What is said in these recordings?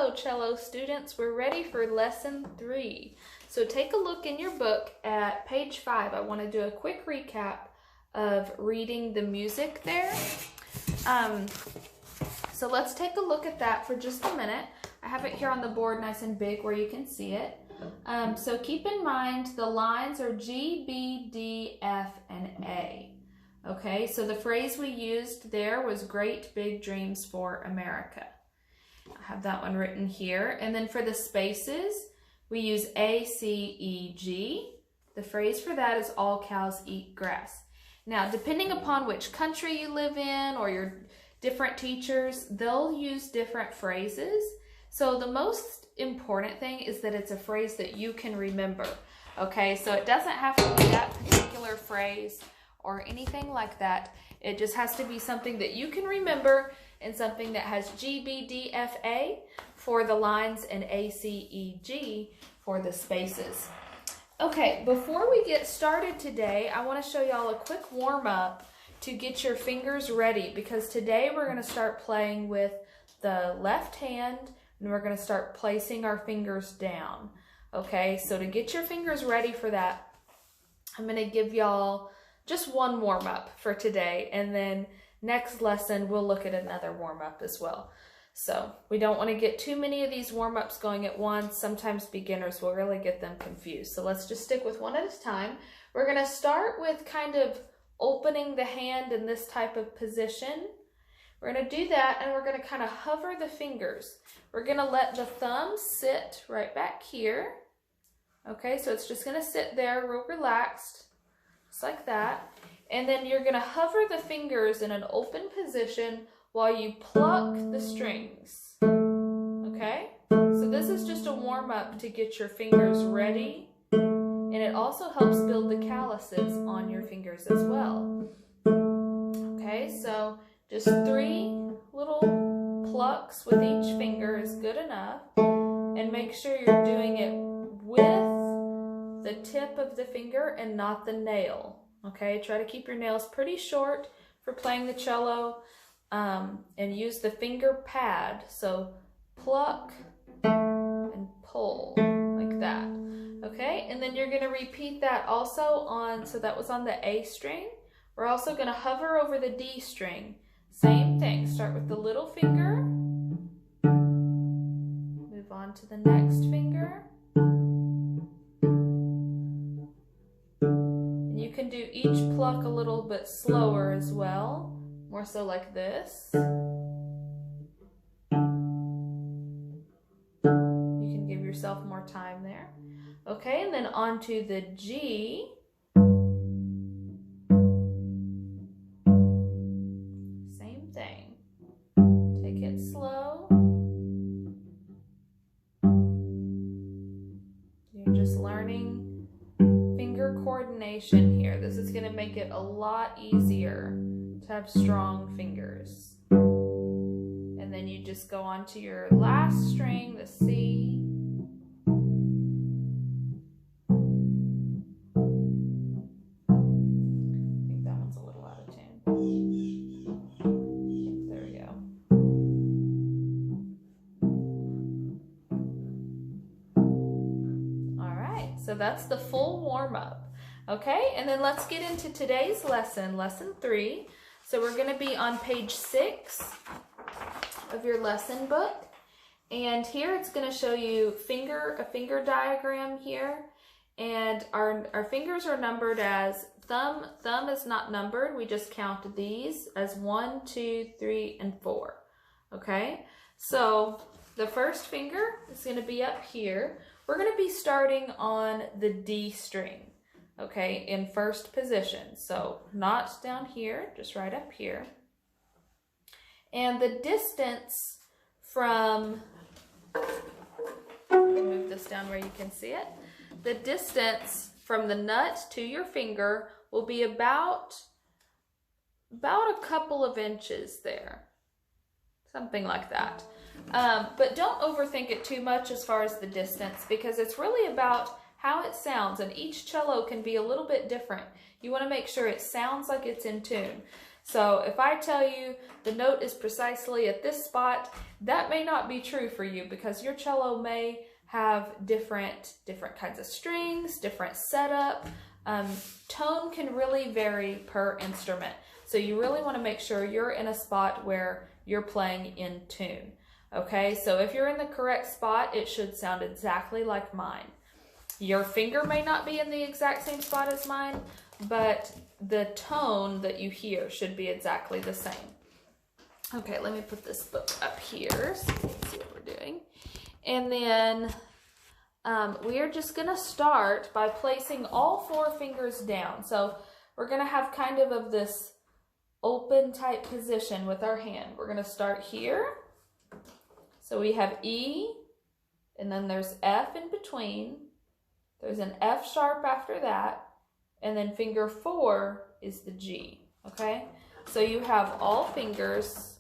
Hello, cello students. We're ready for lesson 3. So take a look in your book at page 5. I want to do a quick recap of reading the music there. So let's take a look at that for just a minute. I have it here on the board nice and big where you can see it. So keep in mind the lines are G, B, D, F, and A. Okay, so the phrase we used there was Great Big Dreams for America. I have that one written here. And then for the spaces, we use A, C, E, G. The phrase for that is All Cows Eat Grass. Now, depending upon which country you live in or your different teachers, they'll use different phrases. So the most important thing is that it's a phrase that you can remember. Okay, so it doesn't have to be that particular phrase or anything like that. It just has to be something that you can remember and something that has G, B, D, F, A for the lines and A, C, E, G for the spaces. Okay, before we get started today, I want to show y'all a quick warm-up to get your fingers ready, because today we're going to start playing with the left hand and we're going to start placing our fingers down. Okay, so to get your fingers ready for that, I'm going to give y'all just one warm-up for today, and then next lesson we'll look at another warm-up as well. So we don't want to get too many of these warm-ups going at once. Sometimes beginners will really get them confused. So let's just stick with one at a time. We're going to start with kind of opening the hand in this type of position. We're going to do that, and we're going to kind of hover the fingers. We're going to let the thumb sit right back here. Okay, so it's just going to sit there real relaxed, just like that. And then you're going to hover the fingers in an open position while you pluck the strings. Okay, so this is just a warm-up to get your fingers ready, and it also helps build the calluses on your fingers as well. Okay, so just 3 little plucks with each finger is good enough, and make sure you're doing it with the tip of the finger and not the nail. Okay, try to keep your nails pretty short for playing the cello, and use the finger pad. So pluck and pull like that. Okay, and then you're going to repeat that also on, so that was on the A string. We're also going to hover over the D string. Same thing, start with the little finger, move on to the next finger. You can do each pluck a little bit slower as well, more so like this. You can give yourself more time there. Okay, and then onto the G. Same thing. Take it slow. You're just learning finger coordination here. This is going to make it a lot easier to have strong fingers. And then you just go on to your last string, the C. I think that one's a little out of tune. There we go. All right, so that's the full warm-up. Okay, and then let's get into today's lesson, lesson 3. So we're going to be on page 6 of your lesson book. And here it's going to show you a finger diagram here. And our fingers are numbered as thumb. Thumb is not numbered. We just count these as 1, 2, 3, and 4. Okay, so the first finger is going to be up here. We're going to be starting on the D string. Okay, in first position. So not down here, just right up here. And the distance from, move this down where you can see it. The distance from the nut to your finger will be about a couple of inches there. Something like that. But don't overthink it too much as far as the distance, because it's really about how it sounds, and each cello can be a little bit different. You want to make sure it sounds like it's in tune. So if I tell you the note is precisely at this spot, that may not be true for you because your cello may have different kinds of strings, different setup. Tone can really vary per instrument. So you really want to make sure you're in a spot where you're playing in tune. Okay, so if you're in the correct spot, it should sound exactly like mine. Your finger may not be in the exact same spot as mine, but the tone that you hear should be exactly the same. Okay, let me put this book up here so you can see what we're doing. And then we are just going to start by placing all 4 fingers down. So we're going to have kind of this open type position with our hand. We're going to start here. So we have E, and then there's F in between. There's an F sharp after that, and then finger 4 is the G, okay? So you have all fingers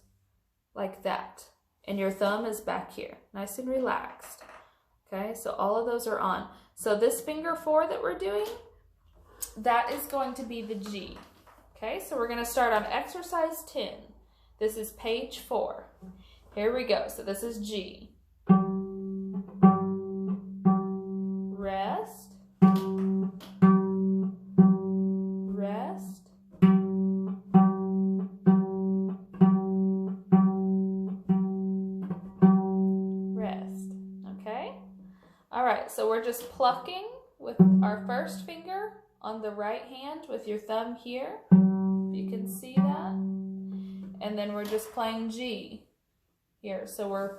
like that, and your thumb is back here, nice and relaxed, okay? So all of those are on. So this finger 4 that we're doing, that is going to be the G, okay? So we're gonna start on exercise 10. This is page 4. Here we go, so this is G. Rest, rest, rest, okay? All right, so we're just plucking with our first finger on the right hand with your thumb here, if you can see that, and then we're just playing G here. So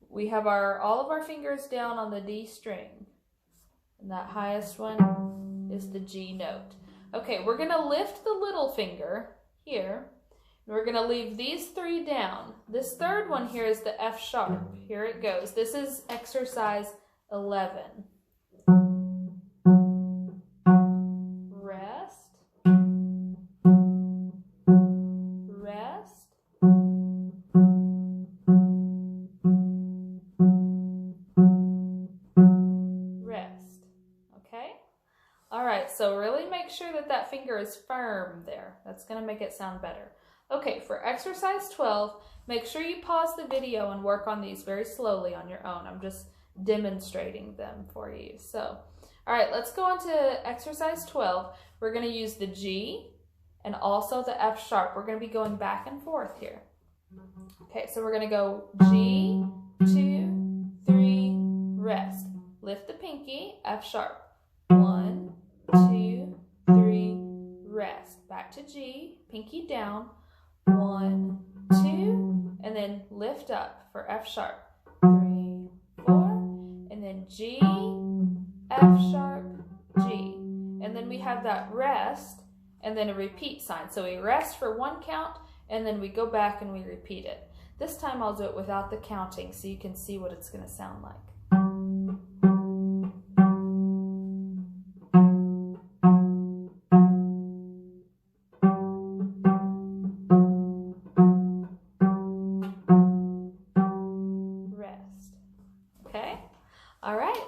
we have all of our fingers down on the D string. And that highest one is the G note. Okay, we're gonna lift the little finger here, and we're gonna leave these 3 down. This third one here is the F sharp. Here it goes. This is exercise 11. Rest, rest, rest. Okay? All right, so really make sure that that finger is firm there. That's going to make it sound better. Okay, for exercise 12, make sure you pause the video and work on these very slowly on your own. I'm just demonstrating them for you. So, all right, let's go on to exercise 12. We're going to use the G and also the F sharp. We're going to be going back and forth here. Okay, so we're going to go G, 2, 3, rest. Lift the pinky, F sharp. 1, 2, 3, rest. Back to G, pinky down. 1, 2, and then lift up for F sharp. 3, 4, and then G, F sharp, G. And then we have that rest and then a repeat sign. So we rest for 1 count and then we go back and we repeat it. This time I'll do it without the counting so you can see what it's going to sound like.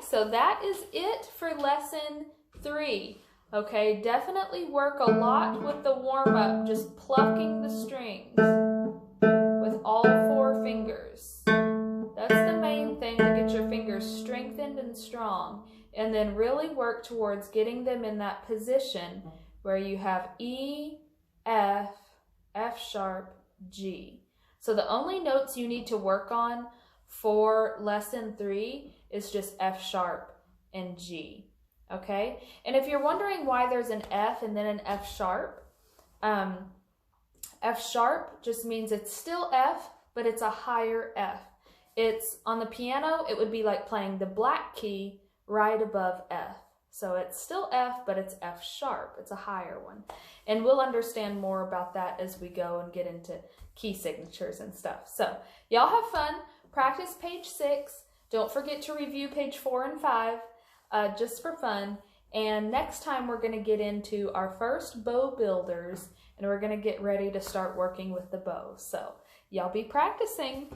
So that is it for lesson 3. Okay, definitely work a lot with the warm-up, just plucking the strings with all 4 fingers. That's the main thing, to get your fingers strengthened and strong, and then really work towards getting them in that position where you have E, F, F sharp, G. So the only notes you need to work on for lesson 3 is just F sharp and G, okay? And if you're wondering why there's an F and then an F sharp just means it's still F, but it's a higher F. It's on the piano, it would be like playing the black key right above F. So it's still F, but it's F sharp. It's a higher one. And we'll understand more about that as we go and get into key signatures and stuff. So y'all have fun. Practice page 6. Don't forget to review page 4 and 5 just for fun. And next time we're going to get into our first bow builders and we're going to get ready to start working with the bow. So y'all be practicing.